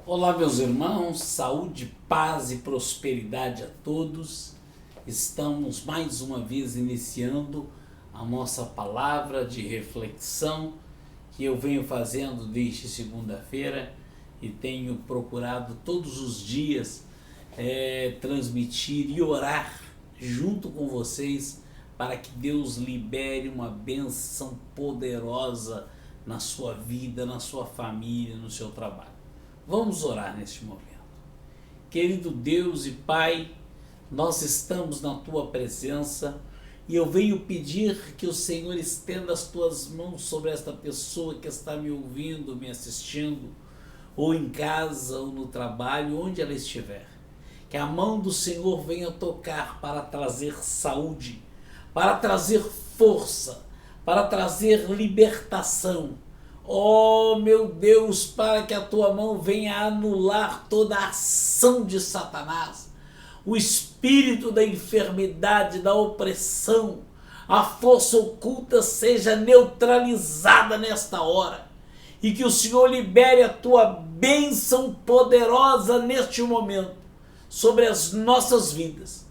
Olá, meus irmãos, saúde, paz e prosperidade a todos. Estamos mais uma vez iniciando a nossa palavra de reflexão que eu venho fazendo desde segunda-feira e tenho procurado todos os dias transmitir e orar junto com vocês para que Deus libere uma bênção poderosa na sua vida, na sua família, no seu trabalho. Vamos orar neste momento. Querido Deus e Pai, nós estamos na Tua presença e eu venho pedir que o Senhor estenda as Tuas mãos sobre esta pessoa que está me ouvindo, me assistindo, ou em casa, ou no trabalho, onde ela estiver. Que a mão do Senhor venha tocar para trazer saúde, para trazer força, para trazer libertação. Oh, meu Deus, para que a tua mão venha anular toda a ação de Satanás, o espírito da enfermidade, da opressão, a força oculta seja neutralizada nesta hora e que o Senhor libere a tua bênção poderosa neste momento sobre as nossas vidas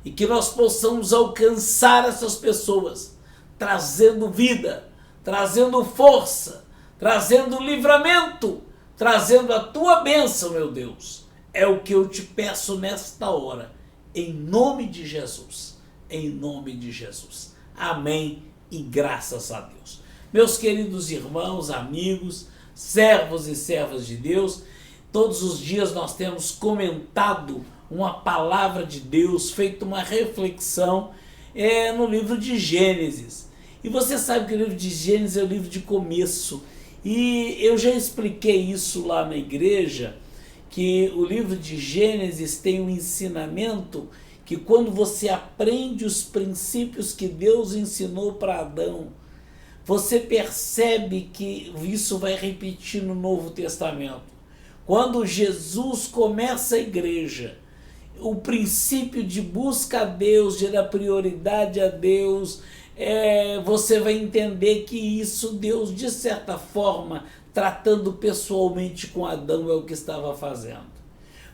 e que nós possamos alcançar essas pessoas, trazendo vida, trazendo força, trazendo livramento, trazendo a tua bênção, meu Deus. É o que eu te peço nesta hora, em nome de Jesus, em nome de Jesus. Amém e graças a Deus. Meus queridos irmãos, amigos, servos e servas de Deus, todos os dias nós temos comentado uma palavra de Deus, feito uma reflexão no livro de Gênesis. E você sabe que o livro de Gênesis é o livro de começo. E eu já expliquei isso lá na igreja, que o livro de Gênesis tem um ensinamento que quando você aprende os princípios que Deus ensinou para Adão, você percebe que isso vai repetir no Novo Testamento. Quando Jesus começa a igreja, o princípio de busca a Deus, de dar prioridade a Deus, você vai entender que isso Deus, de certa forma, tratando pessoalmente com Adão, é o que estava fazendo.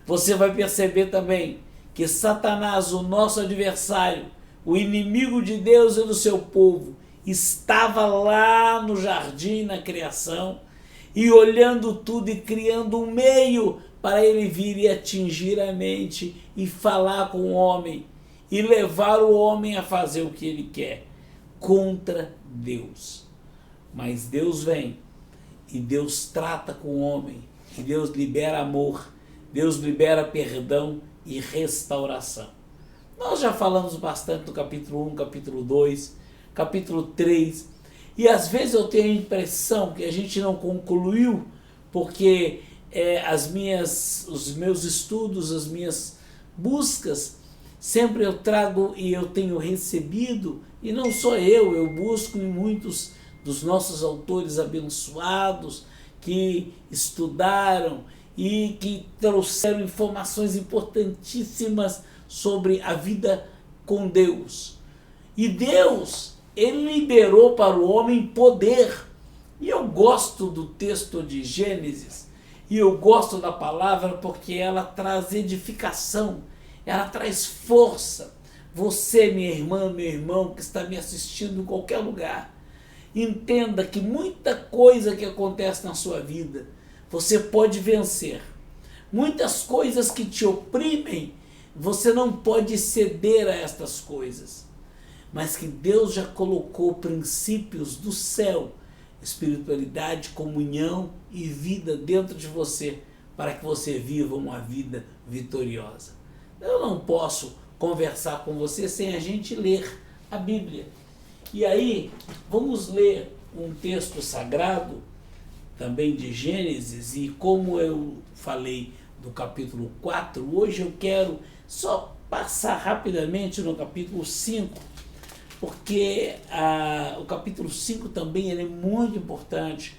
Você vai perceber também que Satanás, o nosso adversário, o inimigo de Deus e do seu povo, estava lá no jardim, na criação, e olhando tudo e criando um meio para ele vir e atingir a mente e falar com o homem e levar o homem a fazer o que ele quer contra Deus. Mas Deus vem e Deus trata com o homem e Deus libera amor, Deus libera perdão e restauração. Nós já falamos bastante do capítulo 1, capítulo 2, capítulo 3, e às vezes eu tenho a impressão que a gente não concluiu porque os meus estudos, as minhas buscas, sempre eu trago e eu tenho recebido, e não só eu busco em muitos dos nossos autores abençoados que estudaram e que trouxeram informações importantíssimas sobre a vida com Deus. E Deus, ele liberou para o homem poder. E eu gosto do texto de Gênesis, e eu gosto da palavra porque ela traz edificação, ela traz força. Você, minha irmã, meu irmão, que está me assistindo em qualquer lugar, entenda que muita coisa que acontece na sua vida, você pode vencer. Muitas coisas que te oprimem, você não pode ceder a estas coisas. Mas que Deus já colocou princípios do céu, espiritualidade, comunhão e vida dentro de você, para que você viva uma vida vitoriosa. Eu não posso conversar com você sem a gente ler a Bíblia. E aí, vamos ler um texto sagrado, também de Gênesis, e como eu falei do capítulo 4, hoje eu quero só passar rapidamente no capítulo 5, porque o capítulo 5 também ele é muito importante,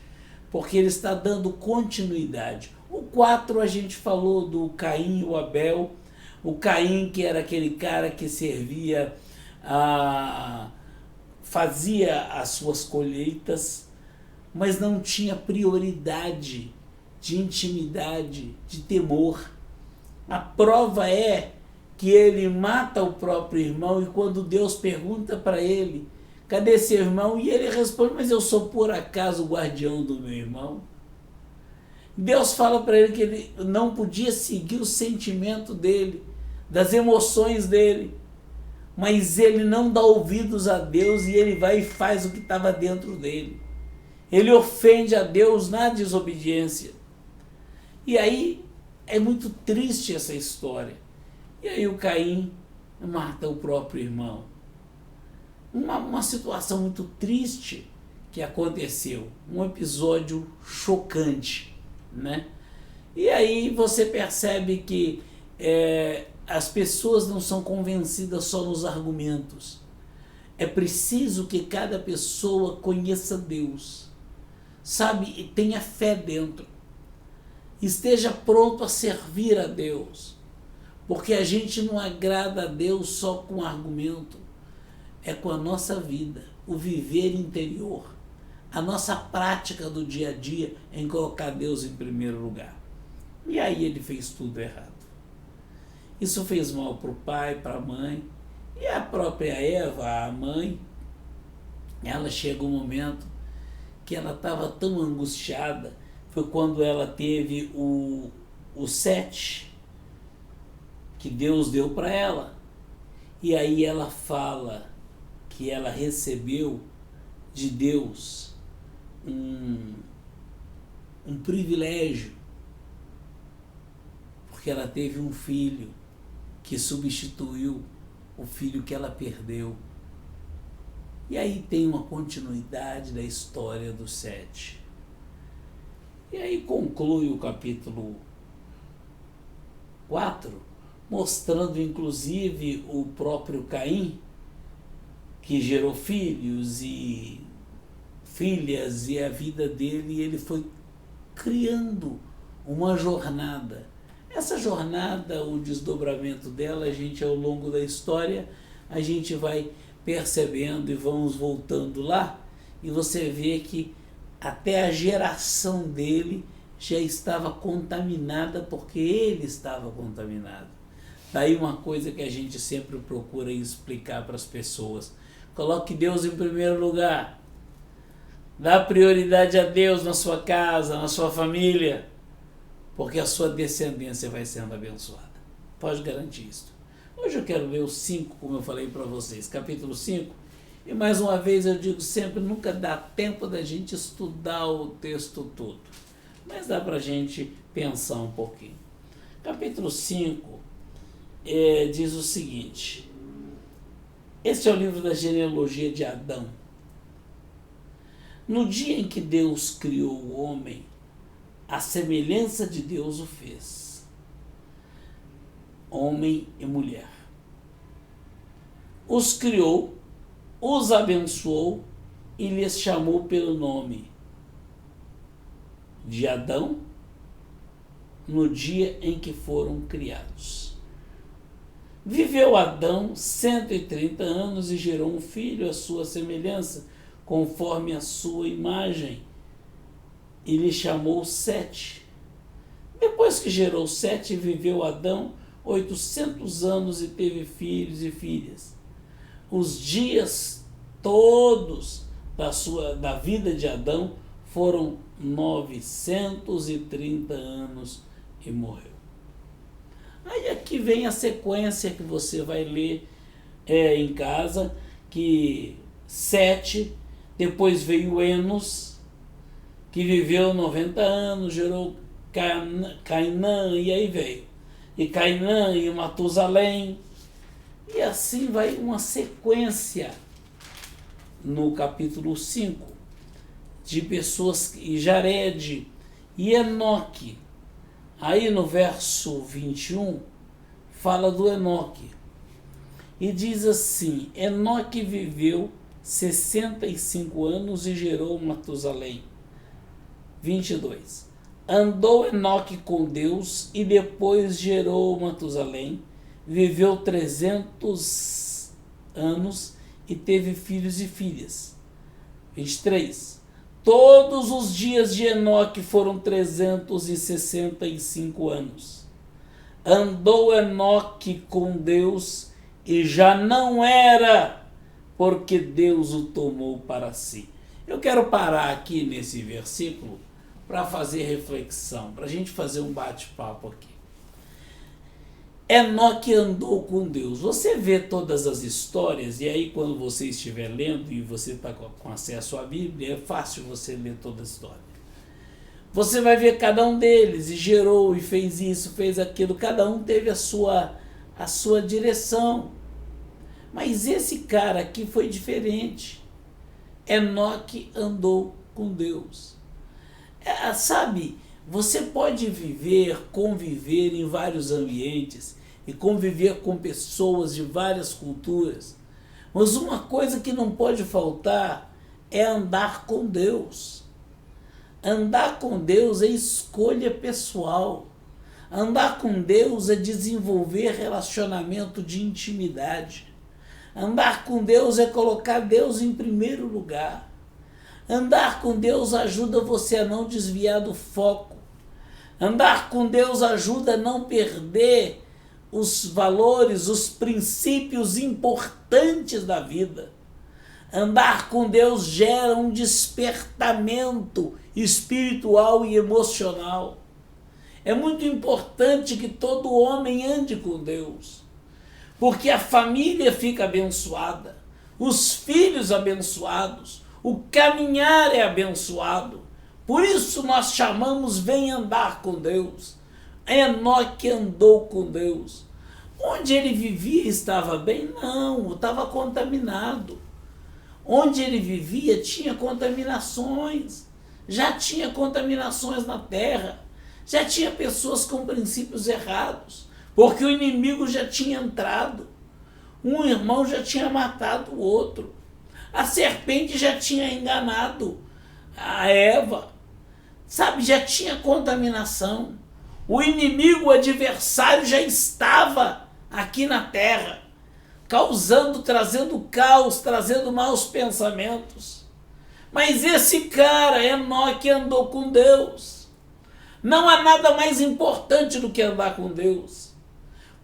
porque ele está dando continuidade. O 4 a gente falou do Caim e o Abel. O Caim, que era aquele cara que servia, fazia as suas colheitas, mas não tinha prioridade de intimidade, de temor. A prova é que ele mata o próprio irmão, e quando Deus pergunta para ele, cadê seu irmão? E ele responde, mas eu sou por acaso o guardião do meu irmão? Deus fala para ele que ele não podia seguir o sentimento dele, das emoções dele, mas ele não dá ouvidos a Deus e ele vai e faz o que estava dentro dele. Ele ofende a Deus na desobediência. E aí é muito triste essa história. E aí o Caim mata o próprio irmão. Uma situação muito triste que aconteceu. Um episódio chocante, né? E aí você percebe que as pessoas não são convencidas só nos argumentos. É preciso que cada pessoa conheça Deus, sabe? E tenha fé dentro. Esteja pronto a servir a Deus. Porque a gente não agrada a Deus só com argumento. É com a nossa vida, o viver interior, a nossa prática do dia a dia em colocar Deus em primeiro lugar. E aí ele fez tudo errado. Isso fez mal para o pai, para a mãe, e a própria Eva, a mãe, ela chegou um momento que ela estava tão angustiada, foi quando ela teve o Sete, que Deus deu para ela. E aí ela fala que ela recebeu de Deus um privilégio, porque ela teve um filho que substituiu o filho que ela perdeu. E aí tem uma continuidade da história do Sete. E aí conclui o capítulo 4, mostrando inclusive o próprio Caim, que gerou filhos e filhas, e a vida dele, ele foi criando uma jornada. Essa jornada, o desdobramento dela, a gente ao longo da história, a gente vai percebendo e vamos voltando lá, e você vê que até a geração dele já estava contaminada, porque ele estava contaminado. Daí uma coisa que a gente sempre procura explicar para as pessoas: coloque Deus em primeiro lugar, dá prioridade a Deus na sua casa, na sua família, porque a sua descendência vai sendo abençoada. Pode garantir isso. Hoje eu quero ler o 5, como eu falei para vocês, capítulo 5, e mais uma vez eu digo sempre, nunca dá tempo da gente estudar o texto todo, mas dá para a gente pensar um pouquinho. Capítulo 5 diz o seguinte: este é o livro da genealogia de Adão. No dia em que Deus criou o homem, a semelhança de Deus o fez, homem e mulher. Os criou, os abençoou e lhes chamou pelo nome de Adão no dia em que foram criados. Viveu Adão 130 anos e gerou um filho à sua semelhança, conforme a sua imagem, e lhe chamou Sete. Depois que gerou Sete, viveu Adão 800 anos e teve filhos e filhas. Os dias todos da vida de Adão foram 930 anos e morreu. Aí aqui vem a sequência que você vai ler em casa, que Sete, depois veio Enos, que viveu 90 anos, gerou Cainã, e aí veio. E Cainã e Matusalém, e assim vai uma sequência no capítulo 5 de pessoas, e Jared e Enoque. Aí no verso 21 fala do Enoque e diz assim: Enoque viveu 65 anos e gerou Matusalém. 22. Andou Enoque com Deus e depois gerou Matusalém, viveu 300 anos e teve filhos e filhas. 23. Todos os dias de Enoque foram 365 anos. Andou Enoque com Deus e já não era, porque Deus o tomou para si. Eu quero parar aqui nesse versículo para fazer reflexão, para a gente fazer um bate-papo aqui. Enoque andou com Deus. Você vê todas as histórias, e aí quando você estiver lendo e você está com acesso à Bíblia, é fácil você ler toda a história. Você vai ver cada um deles, e gerou, e fez isso, fez aquilo, cada um teve a sua direção. Mas esse cara aqui foi diferente. Enoque andou com Deus. Sabe, você pode conviver em vários ambientes e conviver com pessoas de várias culturas, mas uma coisa que não pode faltar é andar com Deus. Andar com Deus é escolha pessoal. Andar com Deus é desenvolver relacionamento de intimidade. Andar com Deus é colocar Deus em primeiro lugar. Andar com Deus ajuda você a não desviar do foco. Andar com Deus ajuda a não perder os valores, os princípios importantes da vida. Andar com Deus gera um despertamento espiritual e emocional. É muito importante que todo homem ande com Deus, porque a família fica abençoada, os filhos abençoados, o caminhar é abençoado. Por isso nós chamamos vem andar com Deus. Enoque andou com Deus. Onde ele vivia estava bem? Não, estava contaminado. Onde ele vivia tinha contaminações. Já tinha contaminações na terra. Já tinha pessoas com princípios errados. Porque o inimigo já tinha entrado. Um irmão já tinha matado o outro. A serpente já tinha enganado a Eva. Sabe, já tinha contaminação. O inimigo, o adversário já estava aqui na terra, causando, trazendo caos, trazendo maus pensamentos. Mas esse cara, Enoque, andou com Deus. Não há nada mais importante do que andar com Deus.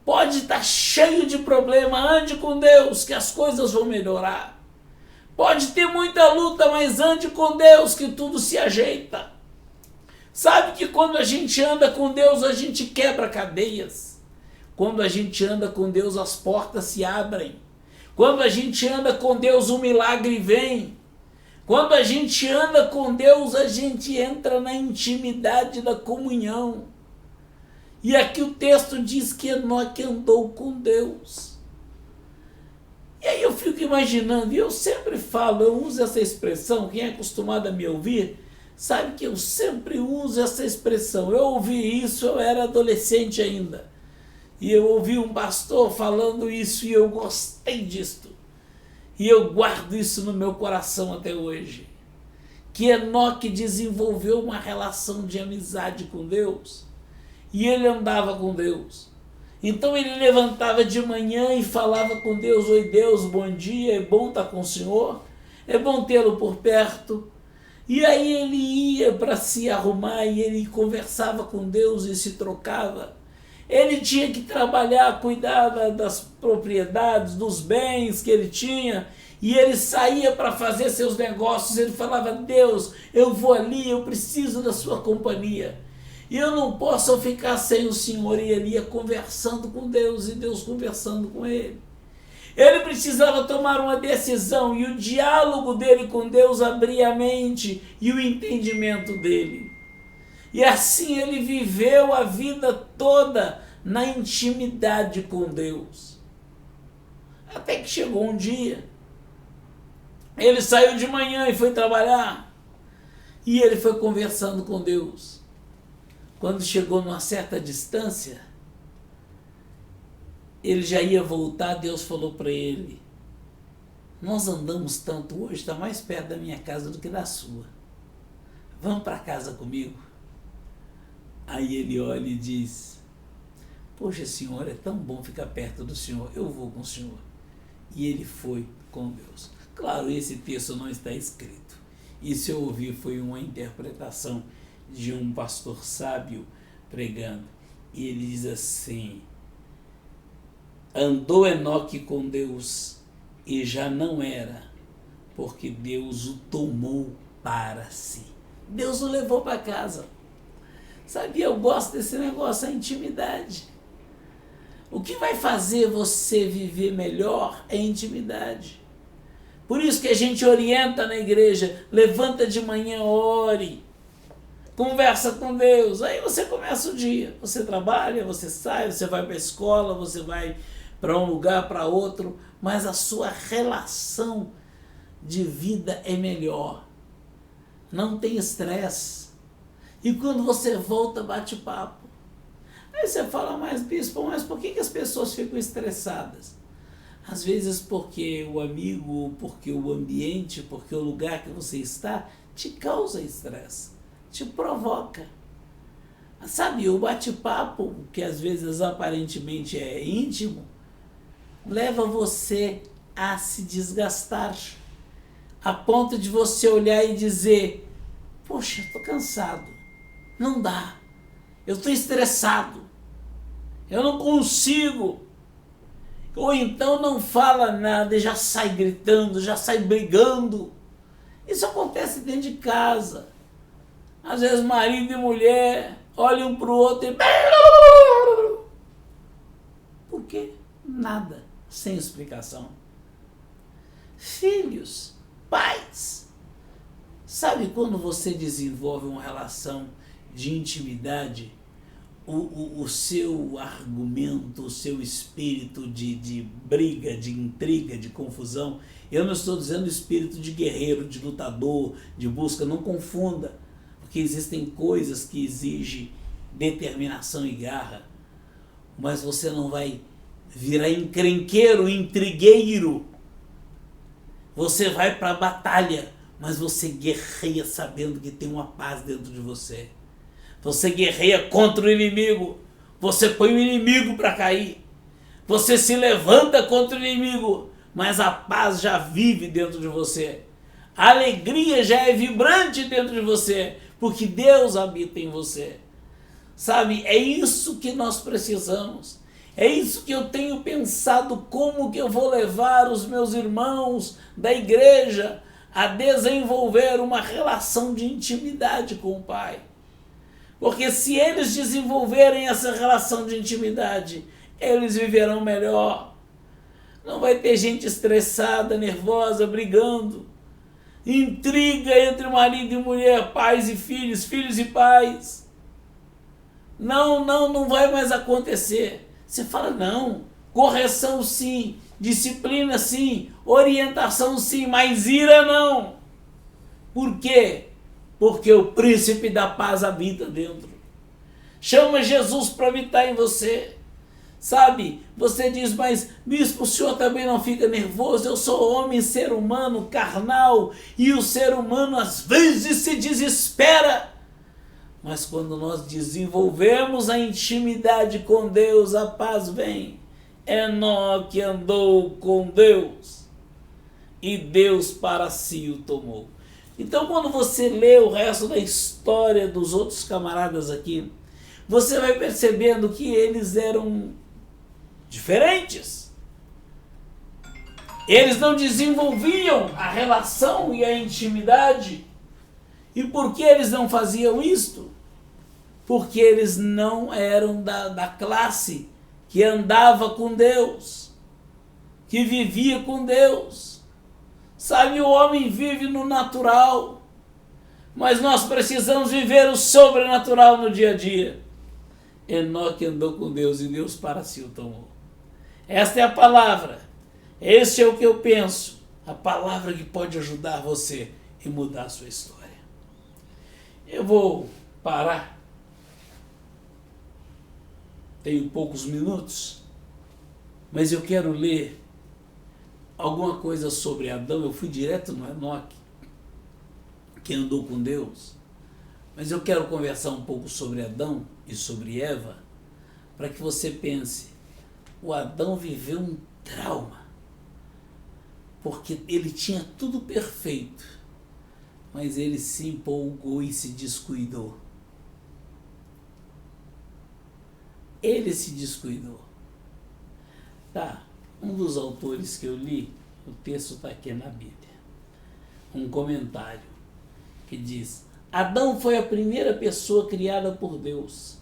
Pode estar cheio de problema, ande com Deus, que as coisas vão melhorar. Pode ter muita luta, mas ande com Deus, que tudo se ajeita. Sabe que quando a gente anda com Deus, a gente quebra cadeias. Quando a gente anda com Deus, as portas se abrem. Quando a gente anda com Deus, o milagre vem. Quando a gente anda com Deus, a gente entra na intimidade da comunhão. E aqui o texto diz que Enoque andou com Deus. E aí eu fico imaginando, e eu sempre falo, eu uso essa expressão, quem é acostumado a me ouvir, sabe que eu sempre uso essa expressão. Eu ouvi isso, eu era adolescente ainda. E eu ouvi um pastor falando isso e eu gostei disto. E eu guardo isso no meu coração até hoje. Que Enoque desenvolveu uma relação de amizade com Deus. E ele andava com Deus. Então ele levantava de manhã e falava com Deus: oi Deus, bom dia, é bom estar com o Senhor, é bom tê-lo por perto. E aí ele ia para se arrumar e ele conversava com Deus e se trocava. Ele tinha que trabalhar, cuidar das propriedades, dos bens que ele tinha, e ele saía para fazer seus negócios. Ele falava: Deus, eu vou ali, eu preciso da sua companhia. E eu não posso ficar sem o Senhor. E ele ia conversando com Deus e Deus conversando com ele. Ele precisava tomar uma decisão e o diálogo dele com Deus abria a mente e o entendimento dele. E assim ele viveu a vida toda na intimidade com Deus. Até que chegou um dia, ele saiu de manhã e foi trabalhar. E ele foi conversando com Deus. Quando chegou numa certa distância, ele já ia voltar, Deus falou para ele: nós andamos tanto hoje, está mais perto da minha casa do que da sua. Vamos para casa comigo? Aí ele olha e diz: poxa, Senhor, é tão bom ficar perto do Senhor, eu vou com o Senhor. E ele foi com Deus. Claro, esse texto não está escrito. Isso eu ouvi, foi uma interpretação de um pastor sábio pregando. E ele diz assim: andou Enoque com Deus e já não era, porque Deus o tomou para si. Deus o levou para casa. Sabe, eu gosto desse negócio, a intimidade. O que vai fazer você viver melhor é intimidade. Por isso que a gente orienta na igreja: levanta de manhã, ore, conversa com Deus. Aí você começa o dia. Você trabalha, você sai, você vai para a escola, você vai para um lugar, para outro, mas a sua relação de vida é melhor. Não tem estresse. E quando você volta, bate papo. Aí você fala: mas bispo, mas por que as pessoas ficam estressadas? Às vezes porque o amigo, porque o ambiente, porque o lugar que você está te causa estresse, te provoca. Sabe, o bate-papo, que às vezes aparentemente é íntimo, leva você a se desgastar, a ponto de você olhar e dizer: poxa, estou cansado, não dá, eu estou estressado, eu não consigo. Ou então não fala nada e já sai gritando, já sai brigando. Isso acontece dentro de casa. Às vezes marido e mulher olham um para o outro e... Por quê? Nada, sem explicação. Filhos, pais. Sabe quando você desenvolve uma relação de intimidade, o seu argumento, o seu espírito de briga, de intriga, de confusão, eu não estou dizendo espírito de guerreiro, de lutador, de busca, não confunda, porque existem coisas que exigem determinação e garra, mas você não vai virar encrenqueiro, intrigueiro. Você vai para a batalha, mas você guerreia sabendo que tem uma paz dentro de você. Você guerreia contra o inimigo, você põe o inimigo para cair, você se levanta contra o inimigo, mas a paz já vive dentro de você, a alegria já é vibrante dentro de você, porque Deus habita em você. Sabe, é isso que nós precisamos, é isso que eu tenho pensado, como que eu vou levar os meus irmãos da igreja a desenvolver uma relação de intimidade com o Pai. Porque se eles desenvolverem essa relação de intimidade, eles viverão melhor. Não vai ter gente estressada, nervosa, brigando. Intriga entre marido e mulher, pais e filhos, filhos e pais. Não vai mais acontecer. Você fala: não, correção sim, disciplina sim, orientação sim, mas ira não. Por quê? Porque o príncipe da paz habita dentro. Chama Jesus para habitar em você. Sabe, você diz: mas bispo, o senhor também não fica nervoso? Eu sou homem, ser humano, carnal, e o ser humano às vezes se desespera. Mas quando nós desenvolvemos a intimidade com Deus, a paz vem. Enoque andou com Deus e Deus para si o tomou. Então, quando você lê o resto da história dos outros camaradas aqui, você vai percebendo que eles eram diferentes. Eles não desenvolviam a relação e a intimidade. E por que eles não faziam isto? Porque eles não eram da classe que andava com Deus, que vivia com Deus. Sabe, o homem vive no natural, mas nós precisamos viver o sobrenatural no dia a dia. Enoque andou com Deus e Deus para si o tomou. Esta é a palavra, este é o que eu penso, a palavra que pode ajudar você e mudar a sua história. Eu vou parar, tenho poucos minutos, mas eu quero ler alguma coisa sobre Adão. Eu fui direto no Enoque, que andou com Deus, mas eu quero conversar um pouco sobre Adão e sobre Eva, para que você pense: o Adão viveu um trauma, porque ele tinha tudo perfeito, mas ele se empolgou e se descuidou. Ele se descuidou. Tá, um dos autores que eu li, o texto está aqui na Bíblia, um comentário que diz: Adão foi a primeira pessoa criada por Deus.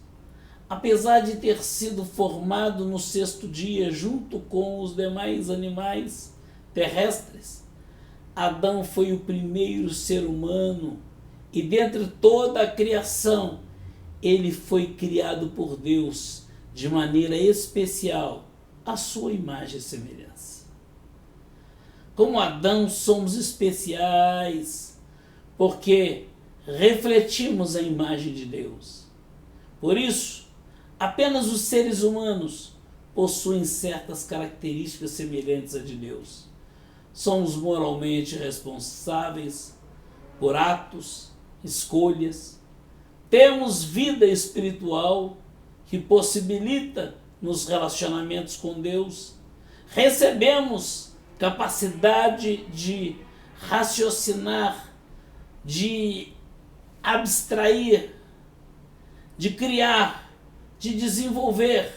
Apesar de ter sido formado no sexto dia junto com os demais animais terrestres, Adão foi o primeiro ser humano e dentre toda a criação, ele foi criado por Deus de maneira especial, à sua imagem e semelhança. Como Adão, somos especiais, porque refletimos a imagem de Deus. Por isso, apenas os seres humanos possuem certas características semelhantes a de Deus. Somos moralmente responsáveis por atos, escolhas. Temos vida espiritual que possibilita nos relacionamentos com Deus. Recebemos capacidade de raciocinar, de abstrair, de criar, de desenvolver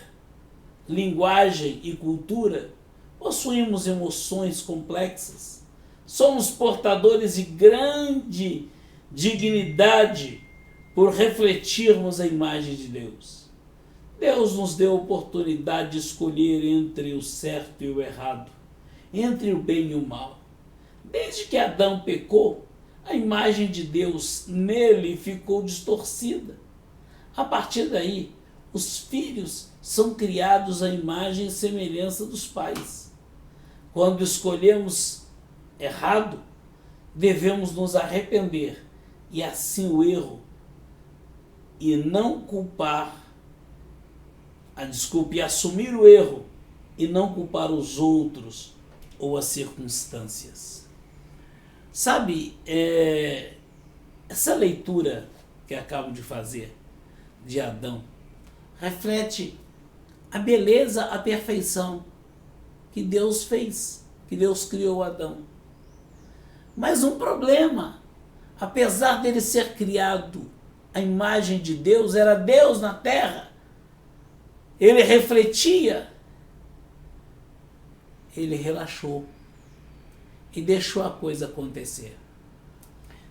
linguagem e cultura. Possuímos emoções complexas. Somos portadores de grande dignidade por refletirmos a imagem de Deus. Deus nos deu a oportunidade de escolher entre o certo e o errado, entre o bem e o mal. Desde que Adão pecou, a imagem de Deus nele ficou distorcida. A partir daí, os filhos são criados à imagem e semelhança dos pais. Quando escolhemos errado, devemos nos arrepender e assim o erro e não culpar, e assumir o erro e não culpar os outros ou as circunstâncias. Sabe, essa leitura que acabo de fazer de Adão reflete a beleza, a perfeição que Deus fez, que Deus criou Adão. Mas um problema, apesar dele ser criado à imagem de Deus, era Deus na terra, ele refletia, ele relaxou e deixou a coisa acontecer.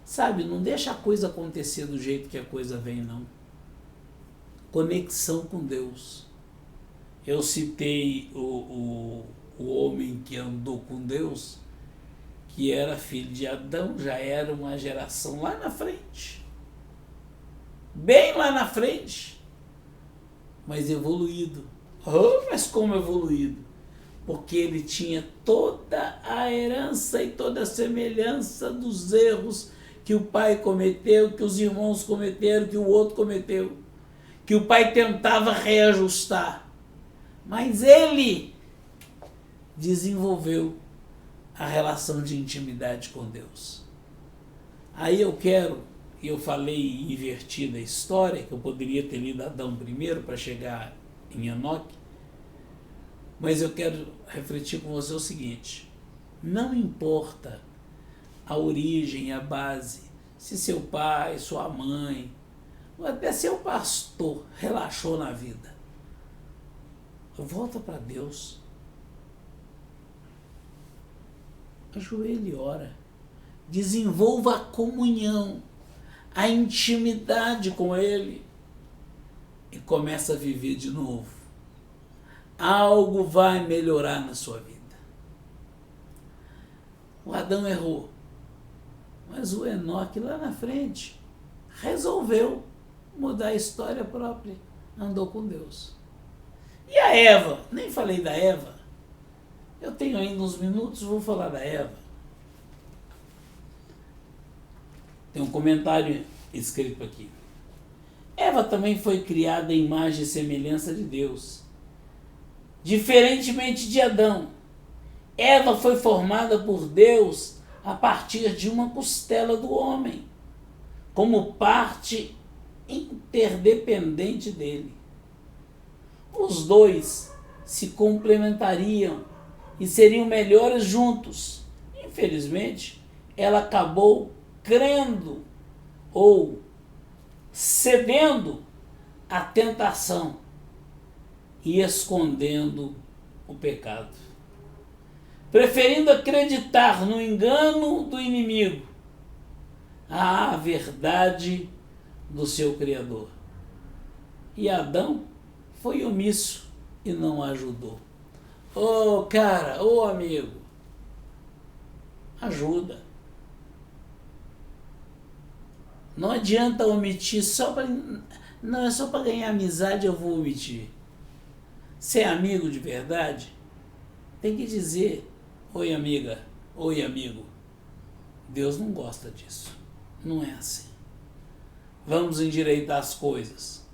Sabe, não deixa a coisa acontecer do jeito que a coisa vem, não. Conexão com Deus. Eu citei o homem que andou com Deus, que era filho de Adão, já era uma geração lá na frente. Bem lá na frente. Mas evoluído. Oh, mas como evoluído? Porque ele tinha toda a herança e toda a semelhança dos erros que o pai cometeu, que os irmãos cometeram, que o outro cometeu, que o pai tentava reajustar. Mas ele desenvolveu a relação de intimidade com Deus. Aí eu falei invertida a história, que eu poderia ter lido Adão primeiro para chegar em Enoque, mas eu quero refletir com você o seguinte: não importa a origem, a base, se seu pai, sua mãe, ou até seu pastor relaxou na vida, volta para Deus, ajoelhe e ora, desenvolva a comunhão, a intimidade com Ele e começa a viver de novo. Algo vai melhorar na sua vida. O Adão errou, mas o Enoque lá na frente resolveu mudar a história própria, andou com Deus. E a Eva? Nem falei da Eva. Eu tenho ainda uns minutos, vou falar da Eva. Tem um comentário escrito aqui. Eva também foi criada em imagem e semelhança de Deus. Diferentemente de Adão, Eva foi formada por Deus a partir de uma costela do homem, como parte interdependente dele. Os dois se complementariam e seriam melhores juntos. Infelizmente, ela acabou crendo ou cedendo à tentação e escondendo o pecado, preferindo acreditar no engano do inimigo à verdade do seu Criador. E Adão foi omisso e não ajudou. Ô cara, ô amigo, ajuda. Não adianta omitir só para... Não, é só para ganhar amizade eu vou omitir. Se é amigo de verdade, tem que dizer: oi amiga, oi amigo. Deus não gosta disso. Não é assim. Vamos endireitar as coisas.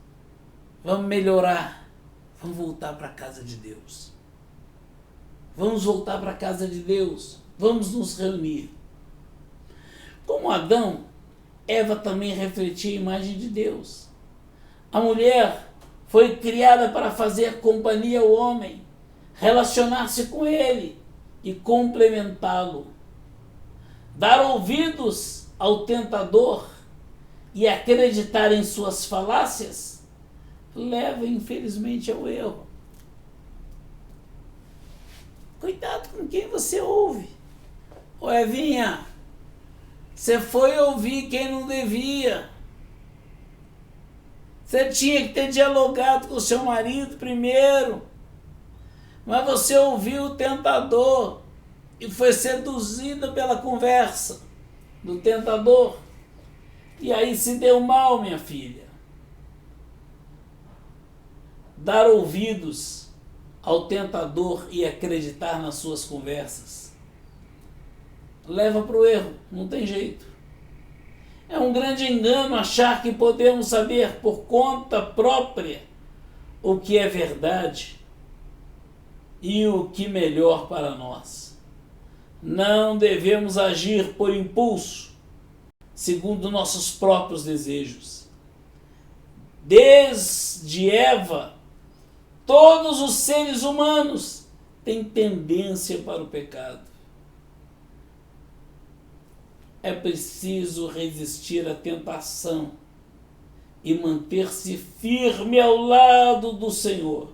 Vamos melhorar. Vamos voltar para a casa de Deus. Vamos voltar para a casa de Deus. Vamos nos reunir. Como Adão, Eva também refletia a imagem de Deus. A mulher foi criada para fazer companhia ao homem, relacionar-se com ele e complementá-lo. Dar ouvidos ao tentador e acreditar em suas falácias leva, infelizmente, ao erro. Cuidado com quem você ouve. Ô Evinha, você foi ouvir quem não devia. Você tinha que ter dialogado com o seu marido primeiro. Mas você ouviu o tentador e foi seduzida pela conversa do tentador. E aí se deu mal, minha filha. Dar ouvidos ao tentador e acreditar nas suas conversas leva para o erro, não tem jeito. É um grande engano achar que podemos saber por conta própria o que é verdade e o que melhor para nós. Não devemos agir por impulso, segundo nossos próprios desejos. Desde Eva, todos os seres humanos têm tendência para o pecado. É preciso resistir à tentação e manter-se firme ao lado do Senhor.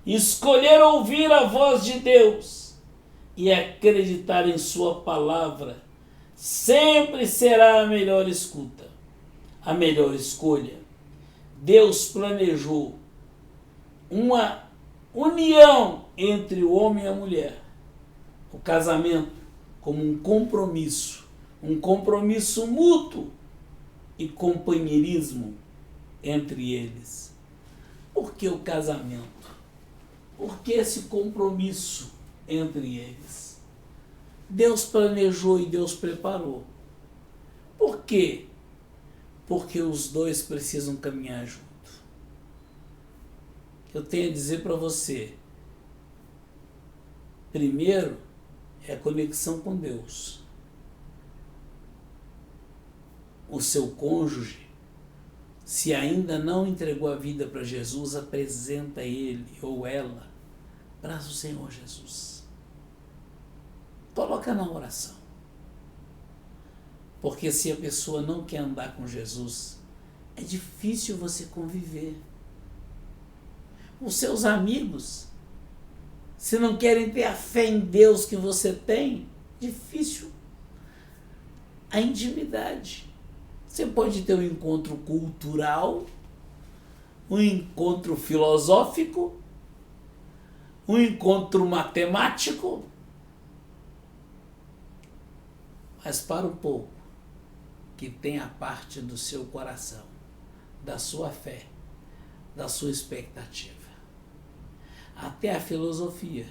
Escolher ouvir a voz de Deus e acreditar em sua palavra sempre será a melhor escuta, a melhor escolha. Deus planejou uma união entre o homem e a mulher, o casamento como um compromisso mútuo e companheirismo entre eles. Por que o casamento? Por que esse compromisso entre eles? Deus planejou e Deus preparou. Por quê? Porque os dois precisam caminhar junto. Eu tenho a dizer para você, primeiro é a conexão com Deus. O seu cônjuge, se ainda não entregou a vida para Jesus, apresenta ele ou ela para o Senhor Jesus. Coloca na oração. Porque se a pessoa não quer andar com Jesus, é difícil você conviver. Os seus amigos, se não querem ter a fé em Deus que você tem, difícil a intimidade. Você pode ter um encontro cultural, um encontro filosófico, um encontro matemático, mas para um pouco que tem a parte do seu coração, da sua fé, da sua expectativa. Até a filosofia,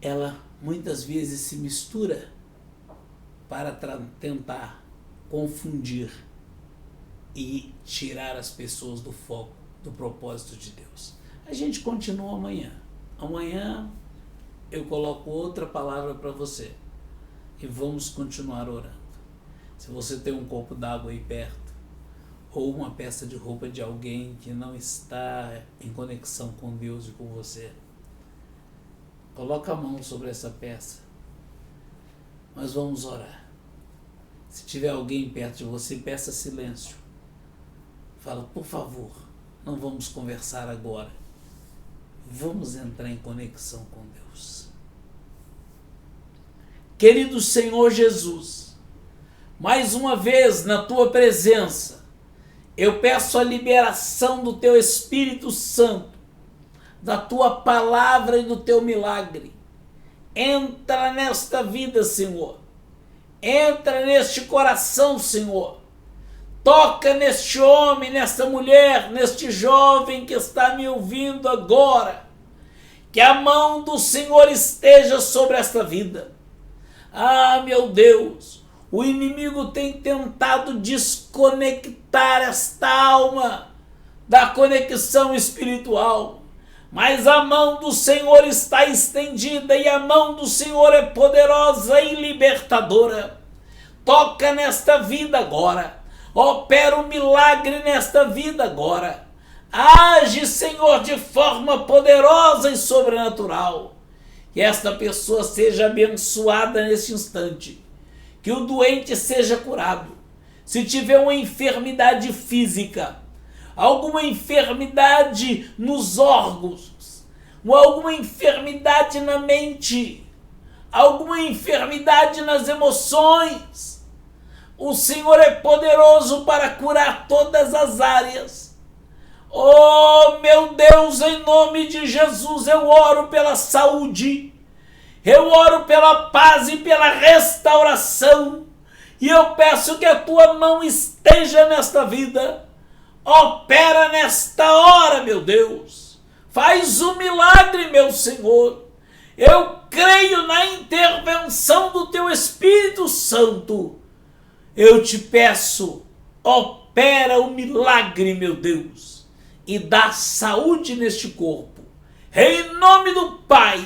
ela muitas vezes se mistura para tentar confundir e tirar as pessoas do foco, do propósito de Deus. A gente continua amanhã. Amanhã eu coloco outra palavra para você e vamos continuar orando. Se você tem um copo d'água aí perto ou uma peça de roupa de alguém que não está em conexão com Deus e com você, coloca a mão sobre essa peça. Nós vamos orar. Se tiver alguém perto de você, peça silêncio. Fala, por favor, não vamos conversar agora. Vamos entrar em conexão com Deus. Querido Senhor Jesus, mais uma vez na tua presença, eu peço a liberação do teu Espírito Santo, da tua palavra e do teu milagre. Entra nesta vida, Senhor. Entra neste coração, Senhor. Toca neste homem, nesta mulher, neste jovem que está me ouvindo agora. Que a mão do Senhor esteja sobre esta vida. Ah, meu Deus, o inimigo tem tentado desconectar esta alma da conexão espiritual. Mas a mão do Senhor está estendida e a mão do Senhor é poderosa e libertadora. Toca nesta vida agora. Opera um milagre nesta vida agora. Age, Senhor, de forma poderosa e sobrenatural. Que esta pessoa seja abençoada neste instante. Que o doente seja curado. Se tiver uma enfermidade física, alguma enfermidade nos órgãos, alguma enfermidade na mente, alguma enfermidade nas emoções, o Senhor é poderoso para curar todas as áreas. Oh, meu Deus, em nome de Jesus, eu oro pela saúde, eu oro pela paz e pela restauração, e eu peço que a tua mão esteja nesta vida. Opera nesta hora, meu Deus. Faz um milagre, meu Senhor. Eu creio na intervenção do teu Espírito Santo. Eu te peço, opera o milagre, meu Deus, e dá saúde neste corpo. Em nome do Pai,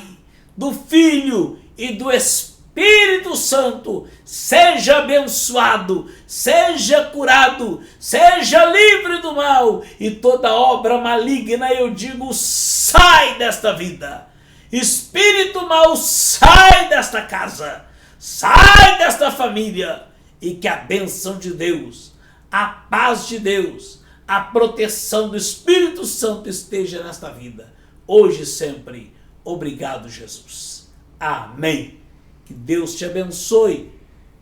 do Filho e do Espírito Santo, seja abençoado, seja curado, seja livre do mal, e toda obra maligna, eu digo, sai desta vida. Espírito mau, sai desta casa, sai desta família, e que a bênção de Deus, a paz de Deus, a proteção do Espírito Santo esteja nesta vida, hoje e sempre. Obrigado, Jesus. Amém. Que Deus te abençoe.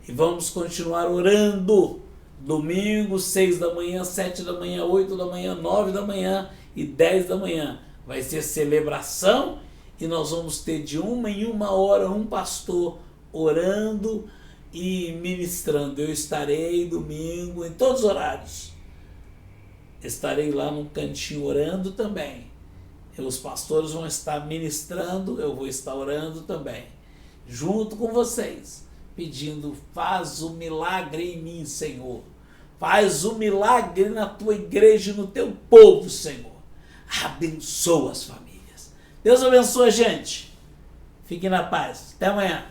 E vamos continuar orando. Domingo, 6 da manhã, 7 da manhã, 8 da manhã, 9 da manhã e 10 da manhã. Vai ser celebração e nós vamos ter de 1 em 1 hora um pastor orando e ministrando. Eu estarei domingo em todos os horários. Estarei lá num cantinho orando também. E os pastores vão estar ministrando, eu vou estar orando também, junto com vocês, pedindo, faz um milagre em mim, Senhor. Faz um milagre na tua igreja e no teu povo, Senhor. Abençoa as famílias. Deus abençoe a gente. Fique na paz. Até amanhã.